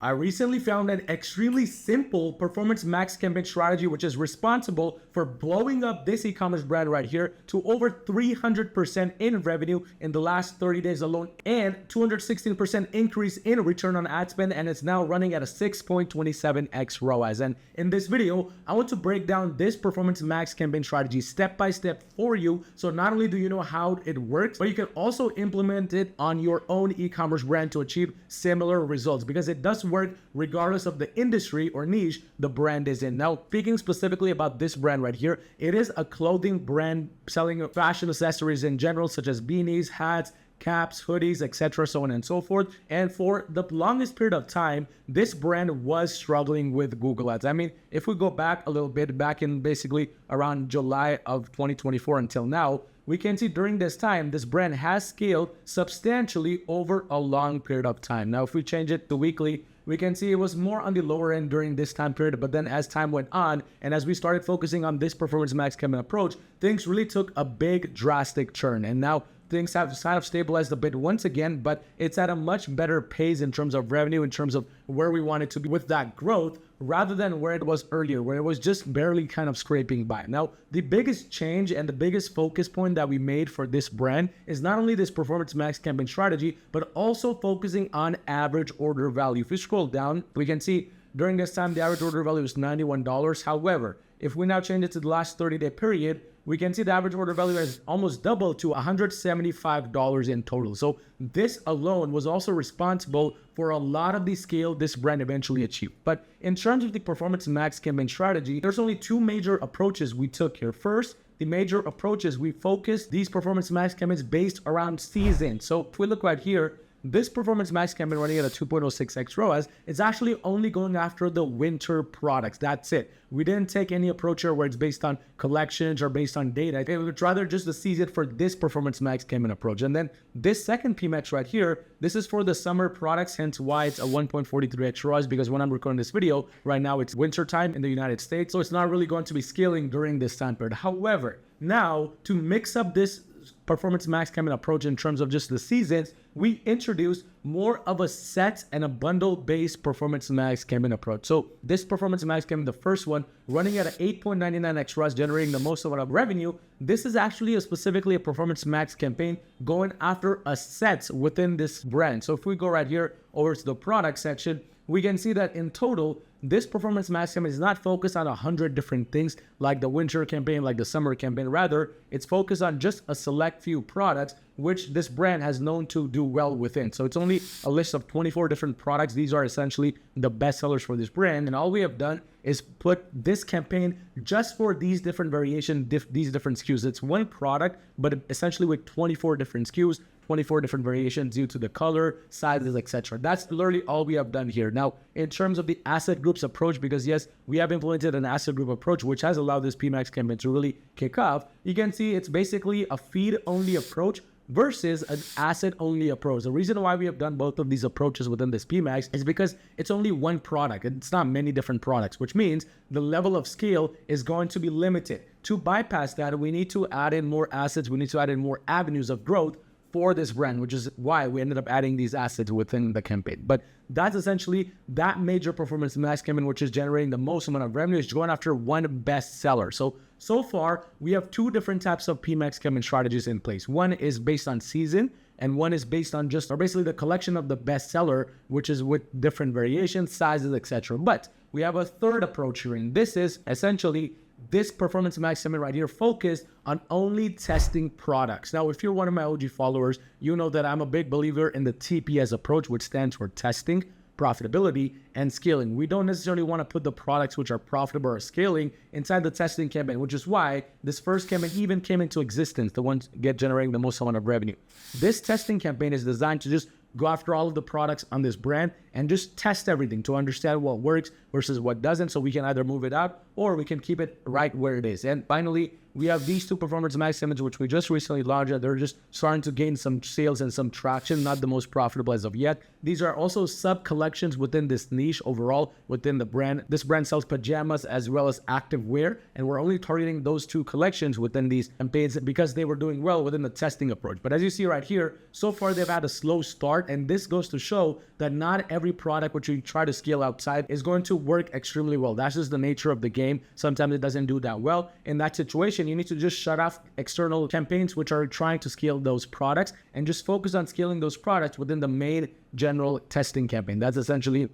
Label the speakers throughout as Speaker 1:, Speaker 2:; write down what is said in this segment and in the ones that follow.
Speaker 1: I recently found an extremely simple performance max campaign strategy which is responsible for blowing up this e-commerce brand right here to over 300% in revenue in the last 30 days alone and 216% increase in return on ad spend, and it's now running at a 6.27x ROAS. And in this video, I want to break down this performance max campaign strategy step by step for you, so not only do you know how it works, but you can also implement it on your own e-commerce brand to achieve similar results, because it does work regardless of the industry or niche the brand is in. Now, speaking specifically about this brand right here, it is a clothing brand selling fashion accessories in general, such as beanies, hats, caps, hoodies, etc., so on and so forth. And for the longest period of time, this brand was struggling with Google Ads. I mean, if we go back a little bit, back in basically around July of 2024 until now, we can see during this time, this brand has scaled substantially over a long period of time. Now, if we change it to weekly, we can see it was more on the lower end during this time period, but then as time went on, and as we started focusing on this performance max campaign approach, things really took a big drastic turn. And now things have kind of stabilized a bit once again, but it's at a much better pace in terms of revenue, in terms of where we want it to be with that growth, rather than where it was earlier, where it was just barely kind of scraping by. Now, the biggest change and the biggest focus point that we made for this brand is not only this performance max campaign strategy, but also focusing on average order value. If we scroll down, we can see during this time, the average order value was $91. However, if we now change it to the last 30-day period, we can see the average order value has almost doubled to $175 in total. So this alone was also responsible for a lot of the scale this brand eventually achieved. But in terms of the performance max campaign strategy, there's only two major approaches we took here. First, the major approaches, we focused these performance max campaigns based around season. So if we look right here, this performance max campaign running at a 2.06x ROAS is actually only going after the winter products. That's it. We didn't take any approach here where it's based on collections or based on data. It was rather just the season for this performance max campaign approach. And then this second Pmax right here, this is for the summer products, hence why it's a 1.43x ROAS, because when I'm recording this video, right now it's winter time in the United States. So it's not really going to be scaling during this time period. However, now to mix up this performance max campaign approach in terms of just the seasons, we introduced more of a set and a bundle based performance max campaign approach. So this performance max campaign, the first one, running at an 8.99x ROAS, generating the most amount of revenue. This is actually specifically a performance max campaign going after a set within this brand. So if we go right here over to the product section, we can see that in total, this performance max campaign is not focused on 100 different things like the winter campaign, like the summer campaign. Rather, it's focused on just a select few products which this brand has known to do well within. So it's only a list of 24 different products. These are essentially the best sellers for this brand. And all we have done is put this campaign just for these different variations, these different SKUs. It's one product, but essentially with 24 different SKUs, 24 different variations due to the color, sizes, etc. That's literally all we have done here. Now, in terms of the asset groups approach, because yes, we have implemented an asset group approach, which has allowed this Pmax campaign to really kick off, you can see it's basically a feed-only approach versus an asset-only approach. The reason why we have done both of these approaches within this Pmax is because it's only one product. It's not many different products, which means the level of scale is going to be limited. To bypass that, we need to add in more assets. We need to add in more avenues of growth for this brand, which is why we ended up adding these assets within the campaign. But that's essentially that major performance max campaign, which is generating the most amount of revenue, is going after one bestseller. So far, we have two different types of Pmax campaign strategies in place. One is based on season, and one is based on basically the collection of the bestseller, which is with different variations, sizes, etc. But we have a third approach here, and this is essentially this performance max campaign right here focused on only testing products. Now, if you're one of my OG followers, you know that I'm a big believer in the TPS approach, which stands for testing, profitability, and scaling. We don't necessarily want to put the products which are profitable or scaling inside the testing campaign, which is why this first campaign even came into existence, the ones generating the most amount of revenue. This testing campaign is designed to just go after all of the products on this brand and just test everything to understand what works versus what doesn't, so we can either move it out or we can keep it right where it is. And finally, we have these two performance max campaigns, which we just recently launched, and they're just starting to gain some sales and some traction, not the most profitable as of yet. These are also sub-collections within this niche overall within the brand. This brand sells pajamas as well as active wear, and we're only targeting those two collections within these campaigns because they were doing well within the testing approach. But as you see right here, so far they've had a slow start, and this goes to show that not every product which you try to scale outside is going to work extremely well. That's just the nature of the game. Sometimes it doesn't do that well. In that situation, you need to just shut off external campaigns which are trying to scale those products and just focus on scaling those products within the main general testing campaign. That's essentially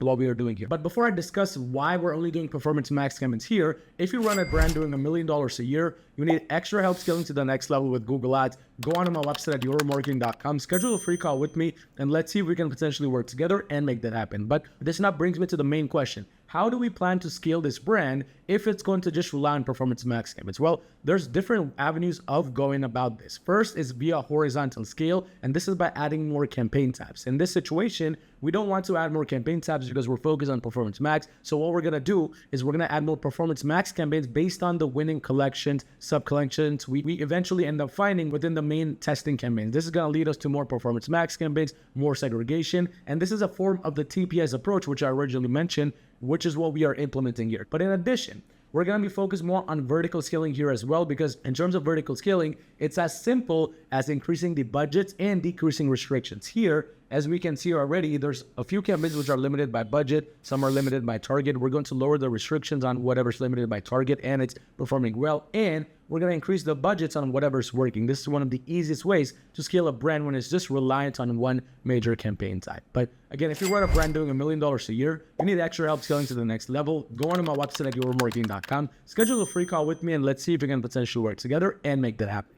Speaker 1: what we are doing here. But before I discuss why we're only doing performance max campaigns here, if you run a brand doing $1 million a year, you need extra help scaling to the next level with Google Ads, go onto my website at yourmarketing.com, schedule a free call with me, and let's see if we can potentially work together and make that happen. But this now brings me to the main question. How do we plan to scale this brand if it's going to just rely on performance max campaigns? Well, there's different avenues of going about this. First is via horizontal scale, and this is by adding more campaign tabs. In this situation, we don't want to add more campaign tabs because we're focused on performance max. So what we're gonna do is we're gonna add more performance max campaigns based on the winning collections, sub-collections we eventually end up finding within the main testing campaigns. This is gonna lead us to more performance max campaigns, more segregation, and this is a form of the TPS approach, which I originally mentioned, which is what we are implementing here. But in addition, we're going to be focused more on vertical scaling here as well, because in terms of vertical scaling, it's as simple as increasing the budgets and decreasing restrictions. Here, as we can see already, there's a few campaigns which are limited by budget, some are limited by target. We're going to lower the restrictions on whatever's limited by target and it's performing well, and we're going to increase the budgets on whatever's working. This is one of the easiest ways to scale a brand when it's just reliant on one major campaign type. But again, if you run a brand doing $1 million a year, you need extra help scaling to the next level, go onto my website at yourmarketing.com, schedule a free call with me, and let's see if we can potentially work together and make that happen.